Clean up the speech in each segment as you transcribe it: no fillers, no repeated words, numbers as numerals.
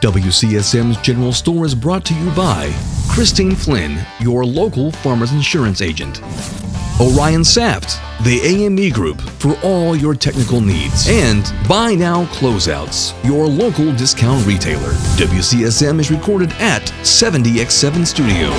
WCSM's General Store is brought to you by Christine Flynn, your local farmer's insurance agent. Orion Saft, the AME Group for all your technical needs. And Buy Now Closeouts, your local discount retailer. WCSM is recorded at 70X7 Studio.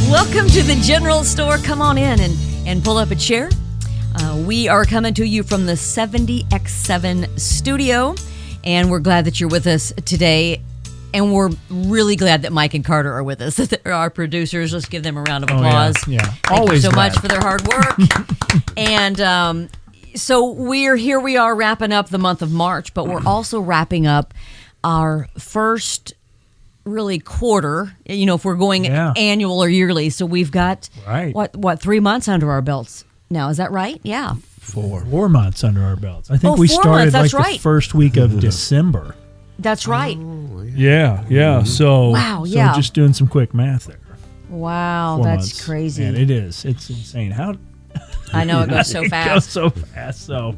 Welcome to the General Store. Come on in and pull up a chair. We are coming to you from the 70X7 studio, and we're glad that you're with us today. And we're really glad that Mike and Carter are with us. They're our producers. Let's give them a round of applause. Yeah. Thank Always you so glad. much for their hard work. And so we are wrapping up the month of March, but we're also wrapping up our first really quarter, if we're going annual or yearly. So we've got what 3 months under our belts now. Is that right? Yeah. 4 months under our belts. I think we 4 started months, the first week of December. That's right. Yeah. So so just doing some quick math there. Wow, 4 that's months. crazy. And it is. It's insane. How I know it goes so fast. It goes so fast. So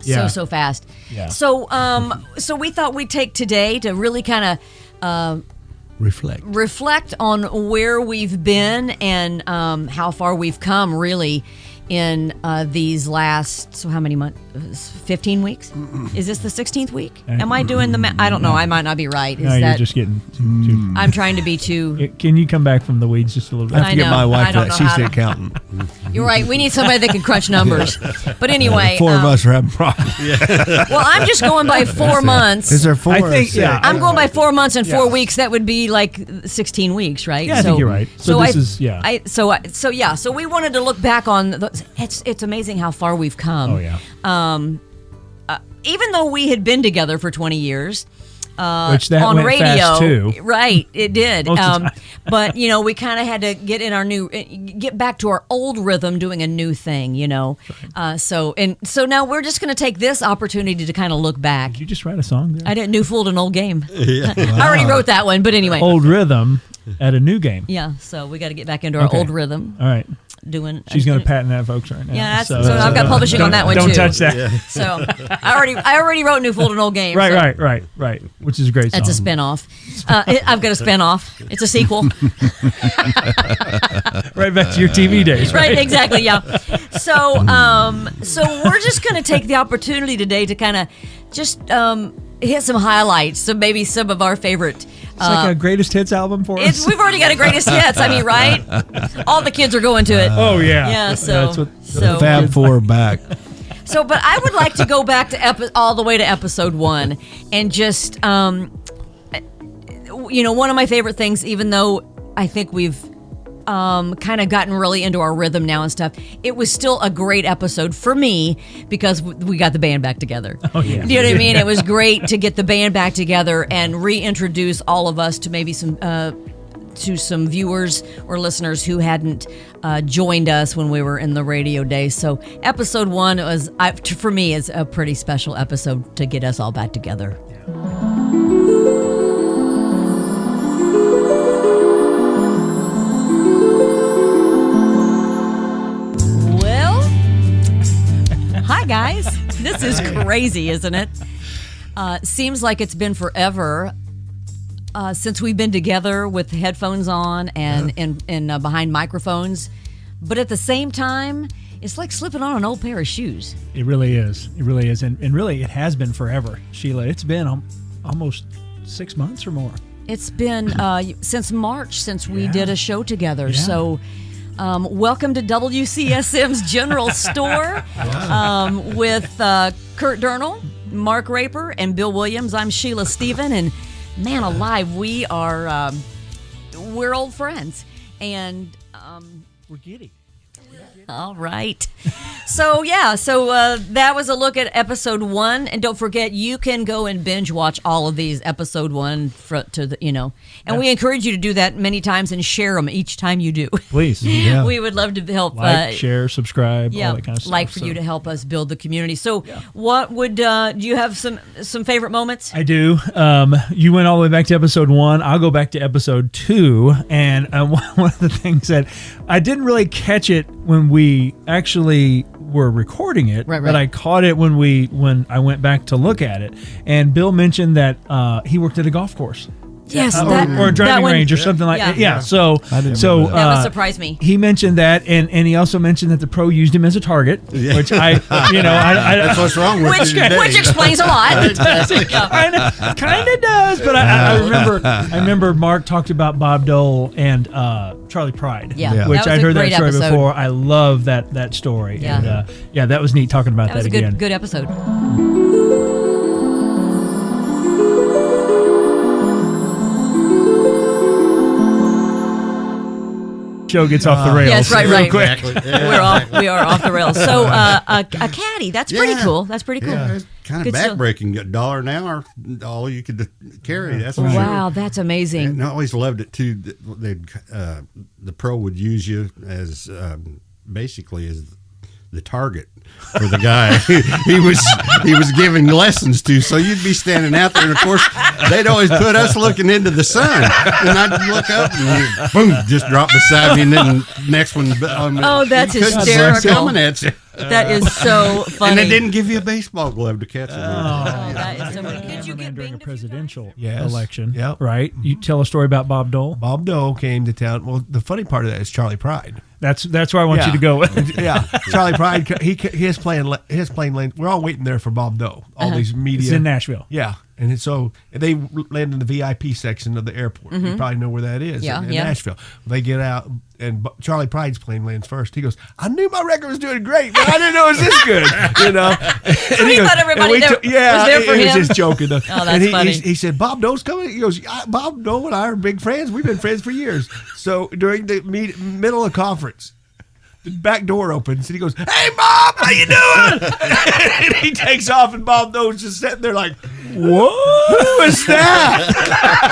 yeah. So fast. Yeah. So we thought we'd take today to really kind of reflect on where we've been and how far we've come really in these last, so how many months? 15 weeks? Is this the 16th week? Am I doing the math? I don't know. I might not be right. No, you're just getting too... I'm trying to be too... Can you come back from the weeds just a little bit? I have to get my wife that. She's the accountant. You're right. We need somebody that can crunch numbers. But anyway... Four of us are having problems. Well, I'm just going by 4 months. Is there 4? I think, I'm going by 4 months and 4 weeks. That would be like 16 weeks, right? Yeah, I think you're right. So this is, So we wanted to look back on... It's amazing how far we've come. Oh, yeah. Even though we had been together for 20 years, which that on went radio, fast too. Right? It did. Most But we kind of had to get back to our old rhythm, doing a new thing. So now we're just going to take this opportunity to kind of look back. Did you just write a song there? I didn't. New fooled an old game. Yeah. I already wrote that one, but anyway. Old rhythm at a new game. Yeah. So we got to get back into our old rhythm. All right. She's going to patent that, folks, right now. Yeah, so I've got publishing on that one too. Don't touch that. Yeah. So I already wrote New Fooled an Old Game. Right. Which is a great song. That's a spinoff. I've got a spinoff. It's a sequel. Right back to your TV days. Right. Exactly. Yeah. So we're just going to take the opportunity today to kind of just hit some highlights. So maybe some of our favorite. It's like a greatest hits album for us. We've already got a greatest hits. I mean, right? All the kids are going to it. Oh yeah. Yeah. So that's what the Fab Four back. So, but I would like to go back to all the way to episode 1 and just, one of my favorite things, even though I think we've kind of gotten really into our rhythm now and stuff, it was still a great episode for me because we got the band back together. Oh, yeah. You know what I mean? It was great to get the band back together and reintroduce all of us to maybe some viewers or listeners who hadn't joined us when we were in the radio days. So episode 1 was, for me, is a pretty special episode to get us all back together. Well, hi guys. This is crazy, isn't it? Seems like it's been forever. Since we've been together with headphones on and behind microphones. But at the same time, it's like slipping on an old pair of shoes. It really is. And really, it has been forever, Sheila. It's been almost 6 months or more. It's been since March since we did a show together. Yeah. So welcome to WCSM's General Store with Kurt Durnall. Mark Raper and Bill Williams. I'm Sheila Stephen, and man alive, we're old friends, and We're giddy. all right. So that was a look at episode 1, and don't forget you can go and binge watch all of these episode 1 and we encourage you to do that many times and share them each time you do. Please. Yeah. We would love to help Share, subscribe, all that kind of stuff. like for you to help us build the community. So what would do you have some favorite moments? I do. You went all the way back to episode 1. I'll go back to episode 2. And one of the things that I didn't really catch it when we actually were recording it, Right. but I caught it when I went back to look at it. And Bill mentioned that he worked at a golf course. Yes, or a driving range or something like that. Yeah. So I didn't so know that. That would surprise me. He mentioned that, and he also mentioned that the pro used him as a target, which I That's what's wrong with you today. Which explains a lot. kind of does. But I remember Mark talked about Bob Dole and Charlie Pride. Yeah. Which That was I'd a heard that great story episode. before. I love that story. Yeah. And that was neat talking about That was a again. good episode. Show gets off the rails. Yes, right. real quick. Exactly. Yeah. We are off the rails. So a caddy, that's pretty cool. That's pretty cool. Yeah, it's kind of Good stuff. backbreaking. $1 an hour, all you could carry. That's for Wow, sure. that's amazing. And I always loved it too. The pro would use you as basically as the target for the guy he was giving lessons to. So you'd be standing out there, and of course they'd always put us looking into the sun, and I'd look up and boom, just drop beside me, and then next one. Oh, that's you couldn't see hysterical. it coming at you. That is so funny. And they didn't give you a baseball glove to catch it. Oh, that is so funny. Did you get during a binged presidential Yes. election? Yep. Right. You tell a story about Bob Dole. Bob Dole came to town. Well, the funny part of that is Charlie Pride. That's where I want you to go. Yeah, Charlie Pride. His plane lane. We're all waiting there for Bob Dole. All these media. It's in Nashville. Yeah, and so they land in the VIP section of the airport. You probably know where that is. Yeah, in yeah. Nashville. They get out, and Charlie Pride's plane lands first. He goes, "I knew my record was doing great, but I didn't know it was this good." You know. So he thought everybody there was there for he him? was just joking. Though. Oh, that's and funny. He said, "Bob Dole's coming." He goes, "Bob Dole and I are big friends. We've been friends for years." So during the middle of conference, the back door opens and he goes, "Hey, Bob, how you doing?" And he takes off, and Bob Dole's just sitting there like, "What was that?"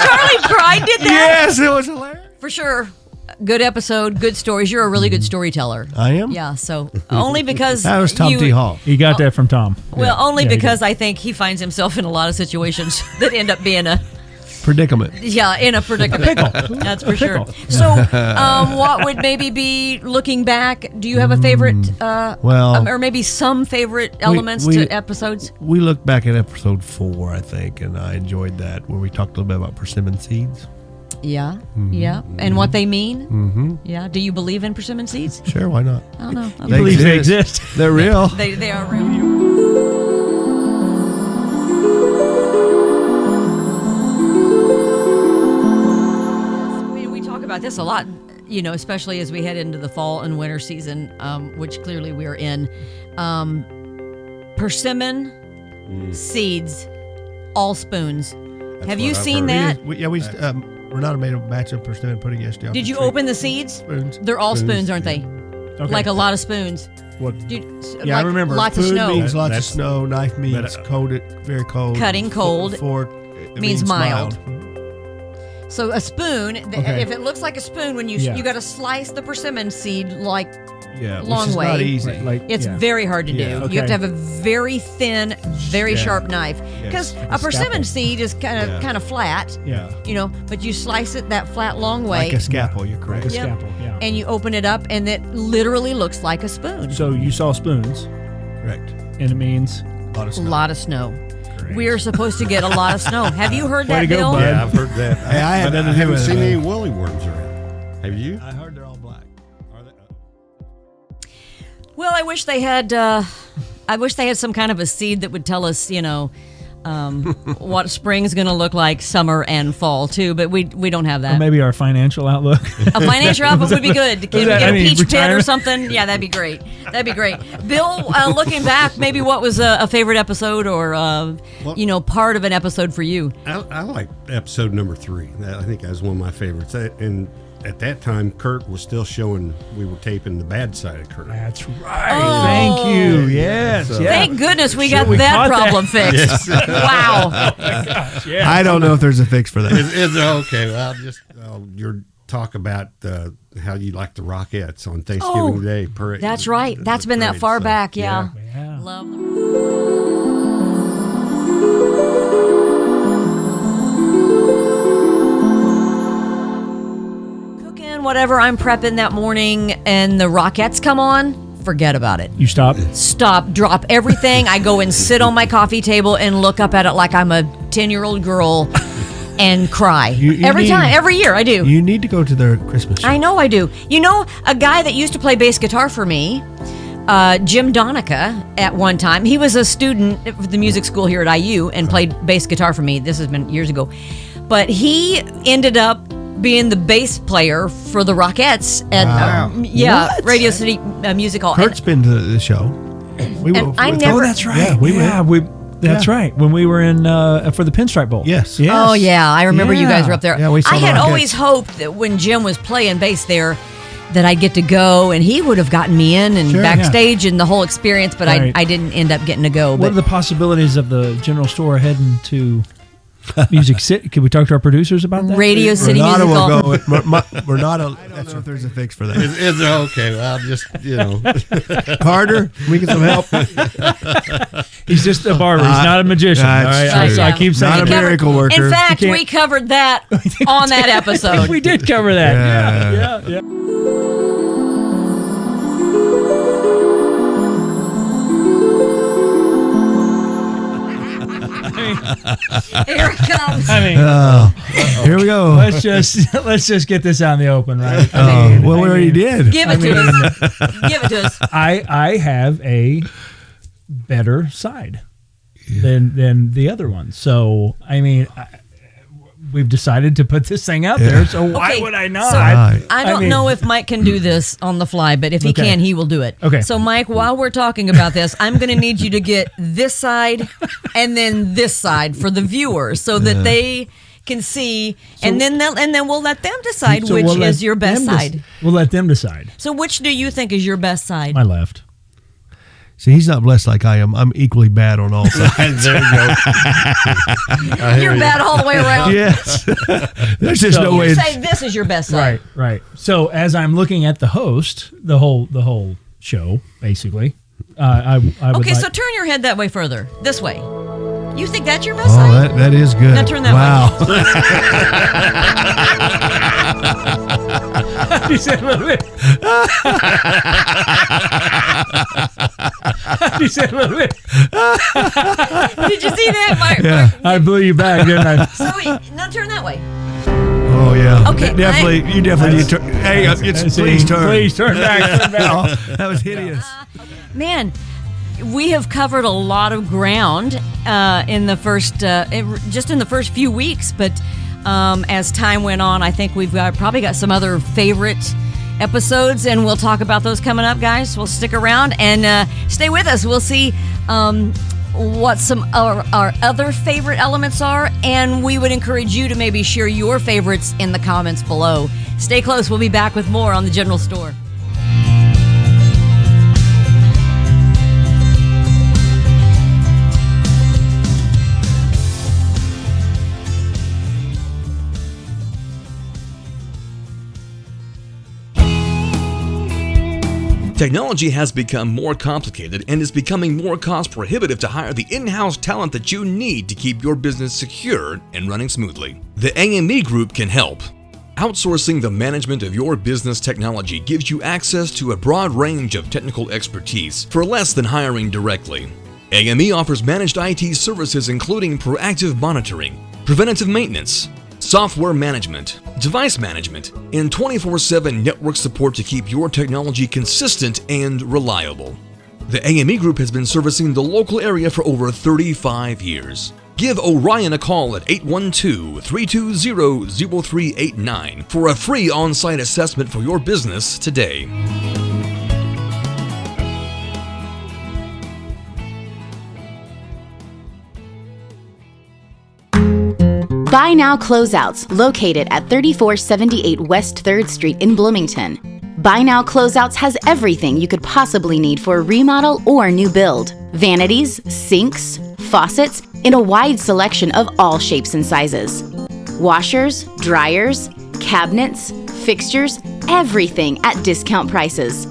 Charlie Pride did that? Yes, it was hilarious. For sure. Good episode, good stories. You're a really good storyteller. I am? Yeah, so only because That was Tom T. Hall. You got that from Tom. Well, only Yeah, he because I think he finds himself in a lot of situations that end up being Predicament. in a predicament. That's for sure. So, what would maybe be looking back? Do you have a favorite? Or maybe some favorite elements to episodes? We looked back at episode 4, I think, and I enjoyed that, where we talked a little bit about persimmon seeds. Yeah, yeah, and what they mean. Mm-hmm. Yeah. Do you believe in persimmon seeds? Sure, why not? I don't know. I believe they exist. They're real. They are real. We talk about this a lot, especially as we head into the fall and winter season, which clearly we are in. Persimmon seeds, all spoons. Have you what I've seen heard. that? Renata made a batch of persimmon pudding yesterday. Did you open the seeds? Spoons. They're all spoons, aren't they? Okay. Like a lot of spoons. What? Yeah, I remember. Lots of Food snow. means lots of That's- snow. Knife means cold, very cold. Cutting cold Fork it means mild. mild. So a spoon, Okay. if it looks like a spoon, when you got to slice the persimmon seed like Yeah, Long which is way. not easy. it's very hard to do. Yeah. You have to Okay. have a very thin, very sharp knife because a persimmon seed is kind of flat. Yeah. But you slice it that flat long way, Like a scalpel, you're correct. Like a Yep. scalpel, yeah. and you open it up, and it literally looks like a spoon. So you saw spoons, Correct. and it means A lot of A snow. lot of snow. We're supposed to get a lot of snow. Have you heard Way that, to go, Bill? bud. Yeah, I've heard that. Hey, I had But nothing to do haven't with it, seen man. any woolly worms around. Have you? I heard they're all black. Are they? Well, I wish they had. I wish they had some kind of a seed that would tell us, what spring's going to look like, summer and fall too. But we don't have that. Or maybe our financial outlook. A financial output would be good. Can we get a peach pit or retirement? something? Yeah, that'd be great. That'd be great. Bill, looking back, maybe what was a favorite episode or part of an episode for you? I like episode number 3. I think that was one of my favorites. And at that time, Kurt was still showing. We were taping the bad side of Kurt. That's right. Thank you. Yes. So- yeah. Thank goodness we got we that caught that. problem fixed. Wow. Yeah. I don't know if there's a fix for that. It's okay. Well, just your talk about how you like the Rockettes on Thanksgiving Day parade. That's right. The That's been that parade, far so, back. Yeah. Yeah. Love them. Cooking, whatever I'm prepping that morning, and the Rockettes come on. Forget about it. You stop. Stop, drop everything. I go and sit on my coffee table and look up at it like I'm a 10-year-old girl and cry. You Every need- time, every year I do. You need to go to their Christmas show. I know I do. You know, a guy that used to play bass guitar for me, Jim Donica, at one time, he was a student at the music school here at IU and played bass guitar for me. This has been years ago. But he ended up being the bass player for the Rockettes at What? Radio City Music Hall. Kurt's been to the show. We And I never- Oh, that's right. Yeah, we went. That's Yeah. right. When we were in for the Pinstripe Bowl. Yes. Oh yeah, I remember you guys were up there. Yeah, we saw I the had Rockettes. always hoped that when Jim was playing bass there, that I'd get to go and he would have gotten me in and Sure, backstage and the whole experience, but Right. I didn't end up getting to go. What But are the possibilities of the general store heading to Music City? Could we talk to our producers about that? Radio City Renata Music Hall. will go. Renata, I don't know if there's a fix for that. It's okay. Well, just Carter, can we get some help? He's just a barber. He's not a magician. All That's right. true. So I keep saying Not a that. miracle worker. In fact, You can't- we covered that on that episode. We did cover that. Yeah. Yeah. Here it comes. I mean, Here we go. let's just get this out in the open, right? Well, we already did. Give it to us. Give it to us. I have a better side than the other one. So I mean, we've decided to put this thing out there. So why Okay, would I not? so Right. I don't know if Mike can do this on the fly, but if he Okay. can, he will do it. Okay. So, Mike, while we're talking about this, I'm going to need you to get this side and then this side for the viewers so that they can see, and then we'll let them decide So which we'll let is your best them side. We'll let them decide. So, which do you think is your best side? My left. See, he's not blessed like I am. I'm equally bad on all sides. there you go. You're bad all the way around. Yes. There's just So- no You way. say this is your best side. Right. So as I'm looking at the host, the whole show, basically, I would Okay, like, so turn your head that way further. This way. You think that's your best Oh, side? that is good. Now turn that wow. He said a little bit. He said a little bit. Did you see that, Mike? I blew you back, didn't I? So now turn that way. Oh yeah. Okay, Definitely. You definitely need to turn. Hey, please turn. Please turn back. Turn back. Oh, that was hideous. Man, we have covered a lot of ground in the first, just in the first few weeks. But as time went on, I think we've probably got some other favorite episodes, and we'll talk about those coming up, guys. We'll stick around and stay with us. We'll see what some our other favorite elements are, and we would encourage you to maybe share your favorites in the comments below. Stay close. We'll be back with more on the General Store. Technology has become more complicated and is becoming more cost prohibitive to hire the in-house talent that you need to keep your business secure and running smoothly. The AME Group can help. Outsourcing the management of your business technology gives you access to a broad range of technical expertise for less than hiring directly. AME offers managed IT services including proactive monitoring, preventative maintenance, software management, device management, and 24/7 network support to keep your technology consistent and reliable. The AME Group has been servicing the local area for over 35 years. Give Orion a call at 812-320-0389 for a free on-site assessment for your business today. Buy Now Closeouts, located at 3478 West 3rd Street in Bloomington. Buy Now Closeouts has everything you could possibly need for a remodel or new build. Vanities, sinks, faucets, in a wide selection of all shapes and sizes. Washers, dryers, cabinets, fixtures, everything at discount prices.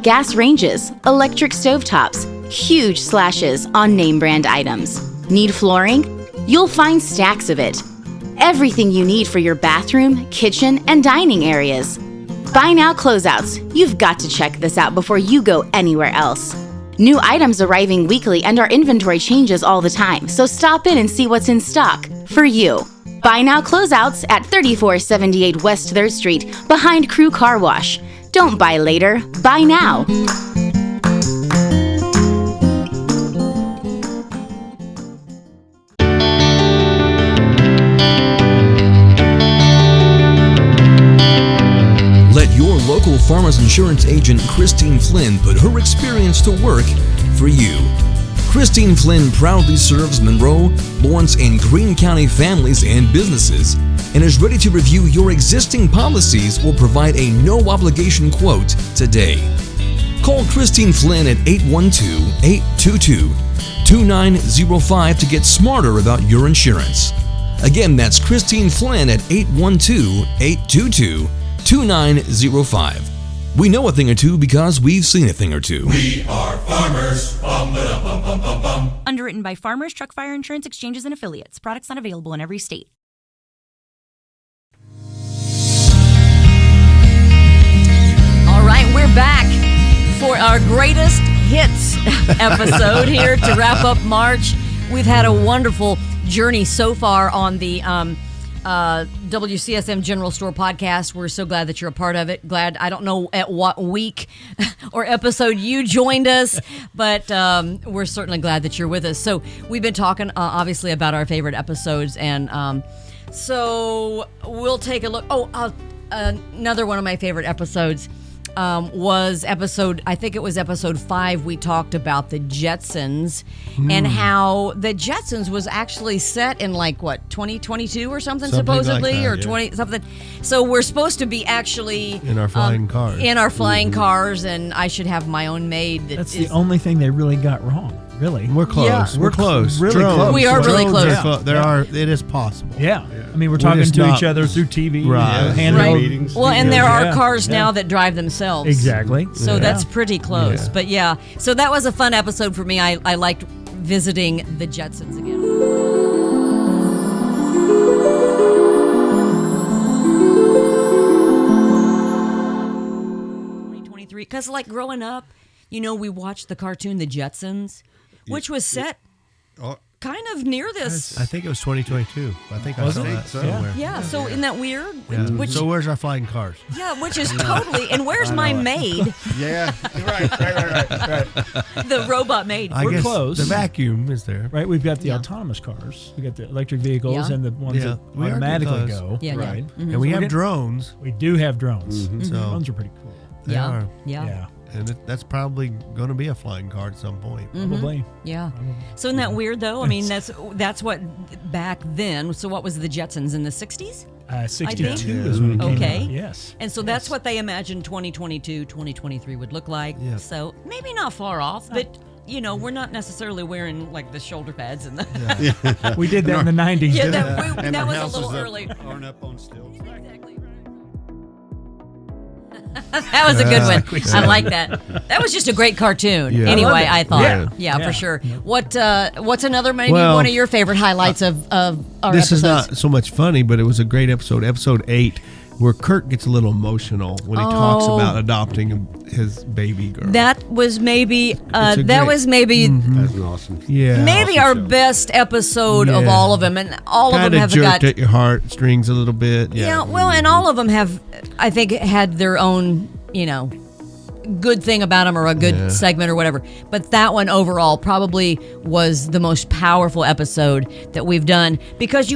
Gas ranges, electric stovetops, huge slashes on name brand items. Need flooring? You'll find stacks of it. Everything you need for your bathroom, kitchen, and dining areas. Buy Now Closeouts. You've got to check this out before you go anywhere else. New items arriving weekly and our inventory changes all the time, so stop in and see what's in stock for you. Buy Now Closeouts at 3478 West 3rd Street, behind Crew Car Wash. Don't buy later, buy now. Let your local Farmers Insurance agent Christine Flynn put her experience to work for you. Christine Flynn proudly serves Monroe, Lawrence, and Greene County families and businesses and is ready to review your existing policies or provide a no-obligation quote today. Call Christine Flynn at 812-822-2905 to get smarter about your insurance. Again, that's Christine Flynn at 812-822-2905. We know a thing or two because we've seen a thing or two. We are farmers. Bum, ba, bum, bum, bum, bum. Underwritten by Farmers Truck Fire Insurance Exchanges and Affiliates. Products not available in every state. All right, we're back for our greatest hits episode here to wrap up March. We've had a wonderful journey so far on the WCSM General Store podcast. We're so glad that you're a part of it. Glad, I don't know at what week or episode you joined us, but we're certainly glad that you're with us. So we've been talking obviously about our favorite episodes, and so we'll take a look. Another one of my favorite episodes was I think it was episode 5. We talked about the Jetsons and how the Jetsons was actually set in 2022 or something supposedly, like that, or 20 something. So we're supposed to be actually in our flying cars. In our flying cars, and I should have my own maid. That's the only thing they really got wrong. Really, We're close. Yeah. We're close. Really close. We are really Drones close. It is possible. Yeah. I mean, we're talking just to not- each other through TV, Right. handheld Right. meetings. Well, and there are Yeah. cars Yeah. now that drive themselves. Exactly. So Yeah. that's pretty close. Yeah. But yeah, so that was a fun episode for me. I liked visiting the Jetsons again. Because growing up, we watched the cartoon The Jetsons, which was set kind of near this. I think it was 2022. I think I saw that somewhere. Yeah, so isn't that weird? Yeah. Which, So where's our flying cars? yeah, which is totally. And where's my maid? Yeah, right. The robot maid. I We're guess close. The vacuum is there. Right, we've got the autonomous cars. We got the electric vehicles Yeah. and the ones Yeah. that We are automatically close. go. Yeah, yeah. right. And we So have we're drones. We do have drones. So Drones are pretty cool. they Yeah, are. yeah. And that's probably going to be a flying car at some point. Probably. Yeah. So isn't that weird though? I mean, that's what back then. So what was the Jetsons in the 60s? 62 think. is when it came Okay. out. Yes. And so that's what they imagined 2022, 2023 would look like. Yeah. So maybe not far off, but we're not necessarily wearing the shoulder pads and the. We did that in the 90s. Yeah, didn't that, And that the was a houses little that early. aren't up on stilts. Exactly. That was a good one. I like that. That was just a great cartoon. Yeah. Anyway, I love it. I thought. Yeah. Yeah, Yeah. for sure. What's another maybe Well, one of your favorite highlights of our This episodes? is not so much funny, but it was a great episode. Episode 8, where Kurt gets a little emotional when he talks Oh. about adopting his baby girl. That was maybe a great- That's an awesome. yeah. maybe our best episode of Yeah. all of them, and all of Kind them of have jerked got. at your heartstrings a little bit. Yeah, well, and all of them have, I think, had their own, good thing about them or a good segment or whatever. But that one overall probably was the most powerful episode that we've done because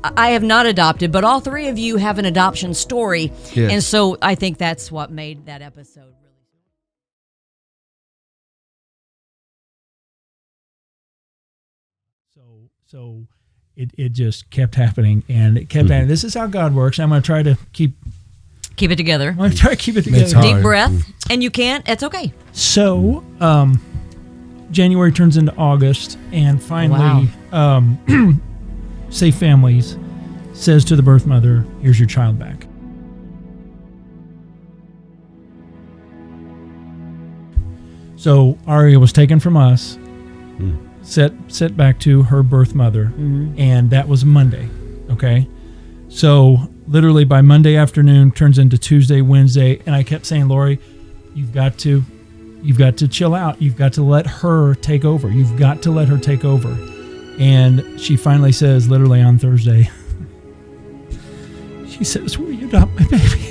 I have not adopted, but all three of you have an adoption story. Yes. And so I think that's what made that episode really. So it just kept happening, and it kept happening. This is how God works. I'm going to try to keep Keep it together. I'm going to try to keep it together. It's hard. Deep breath. And you can't. It's okay. So, January turns into August, and finally, Safe Families says to the birth mother, "Here's your child back." So Aria was taken from us, set back to her birth mother, and that was Monday. Okay, so literally by Monday afternoon turns into Tuesday, Wednesday, and I kept saying, "Lori, you've got to chill out. You've got to let her take over. You've got to let her take over." And she finally says, literally on Thursday, she says, "Will you adopt my baby?"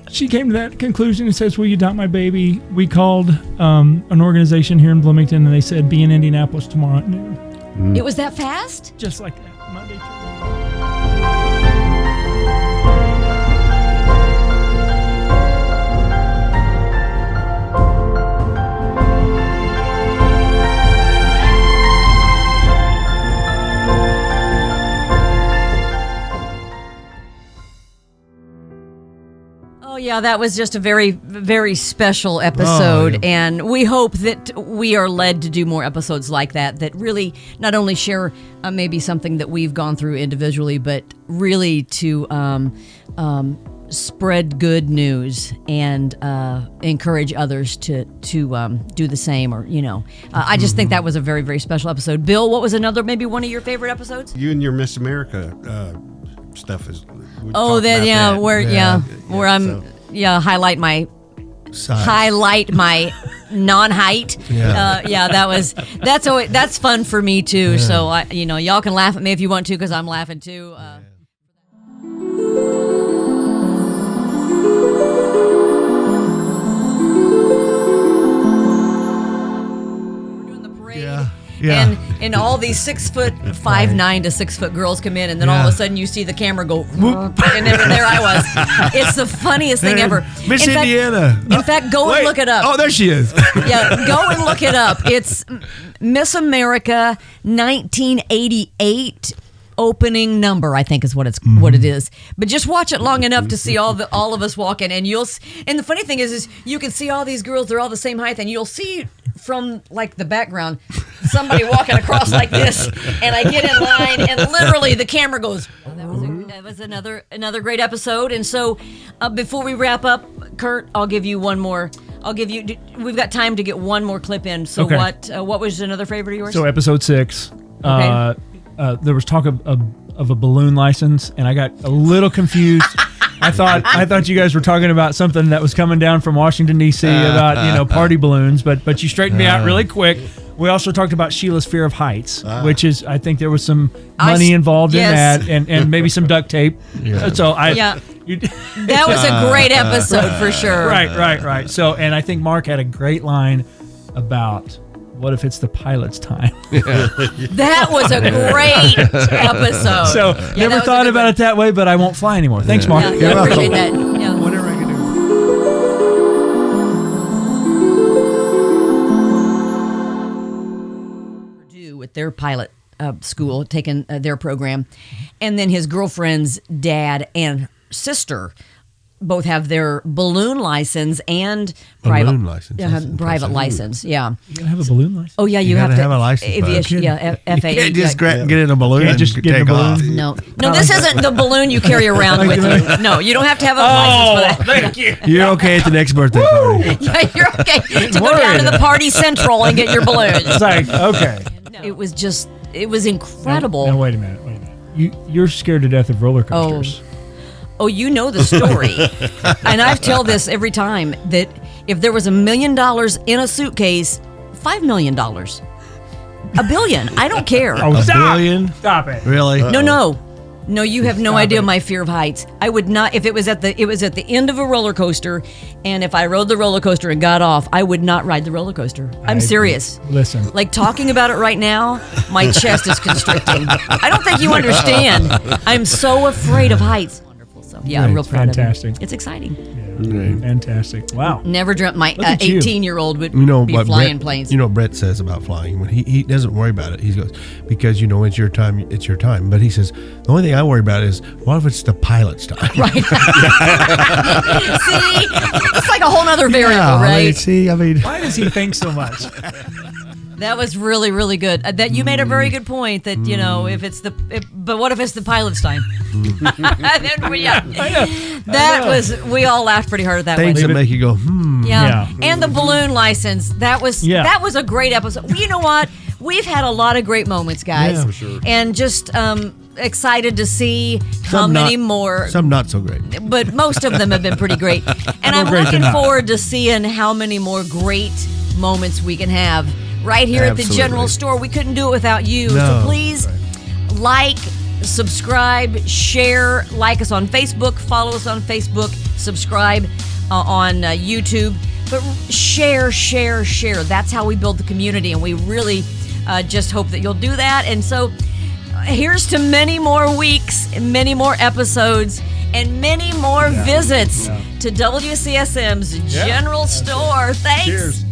She came to that conclusion and says, "Will you adopt my baby?" We called an organization here in Bloomington, and they said, "Be in Indianapolis tomorrow at noon." It was that fast? Just like that, Monday. Oh, yeah, that was just a very, very special episode. And we hope that we are led to do more episodes like that really not only share maybe something that we've gone through individually, but really to spread good news and encourage others to do the same. Or, I just think that was a very, very special episode. Bill, what was maybe one of your favorite episodes? You and your Miss America stuff is. Where I'm highlight my non-height. That's fun for me too. Yeah. So y'all can laugh at me if you want to because I'm laughing too. We're doing the parade. Yeah. And all these 5'9" to 6 foot girls come in, and then all of a sudden you see the camera go, and then there I was. It's the funniest thing ever. Miss Indiana. In fact, go and look it up. Oh, there she is. Yeah, go and look it up. It's Miss America 1988 opening number, I think is what it is. But just watch it long enough to see all of us walking, and and the funny thing is you can see all these girls, they're all the same height, and you'll see from like the background somebody walking across like this, and I get in line, and literally the camera goes. That was another great episode. And so before we wrap up, Kurt, I'll give you one more. We've got time to get one more clip in. So okay. What was another favorite of yours? So episode 6. Okay. There was talk of a balloon license, and I got a little confused. I thought you guys were talking about something that was coming down from Washington D.C. about party balloons, but you straightened me out really quick. We also talked about Sheila's fear of heights, which is, I think there was some money involved in that, and maybe some duct tape. Yeah. So that was a great episode for sure. Right. So, and I think Mark had a great line about, what if it's the pilot's time? That was a great episode. So never thought about it that way, but I won't fly anymore. Thanks, Mark. Yeah, I appreciate that. Yeah. Whatever I can do. With their pilot school, taking their program, and then his girlfriend's dad and sister both have their balloon license and private license. Yeah. You gotta have a balloon license. Oh yeah, you have to have a license. Aviation, FAA. You can't just get in a balloon. Can't just and get in a take balloon. off. No, this isn't the balloon you carry around with you. No, you don't have to have a license for that. Thank you. You're okay at the next birthday party. Yeah, you're okay to go down to the party central and get your balloons. It's like, okay. It was incredible. Now wait a minute. You're scared to death of roller coasters. Oh, you know the story. And I've told this every time that if there was $1 million in a suitcase, $5 million. $1 billion. I don't care. Oh, stop. billion? Stop it. Really? No, you have no idea my fear of heights. I would not, if it was at the end of a roller coaster, and if I rode the roller coaster and got off, I would not ride the roller coaster. I'm serious. Listen. Like talking about it right now, my chest is constricting. I don't think you understand. I'm so afraid of heights. Wonderful. So yeah, I'm real proud Fantastic. of it. It's exciting. Fantastic. Wow. Never dreamt my Look at you. 18-year-old would You know be what flying Brett, planes. You know what Brett says about flying when he doesn't worry about it. He goes, because it's your time, it's your time. But he says the only thing I worry about is what if it's the pilot's time? Right. See, it's like a whole other variable, right? Why does he think so much? That was really, really good. That you made a very good point. That but what if it's the pilot's time? We all laughed pretty hard at that Things one. that make you go, Yeah. And the balloon license. That was a great episode. Well, you know what? We've had a lot of great moments, guys. Yeah, for sure. And just excited to see how many more. Some not so great. But most of them have been pretty great. And I'm great looking enough. forward to seeing how many more great moments we can have right here at the Absolutely. general store. We couldn't do it without you. No. So please like, subscribe, share, like us on Facebook, follow us on Facebook, subscribe on YouTube. But share. That's how we build the community, and we really just hope that you'll do that. And so here's to many more weeks, many more episodes, and many more visits to WCSM's General Store. Thanks. Cheers.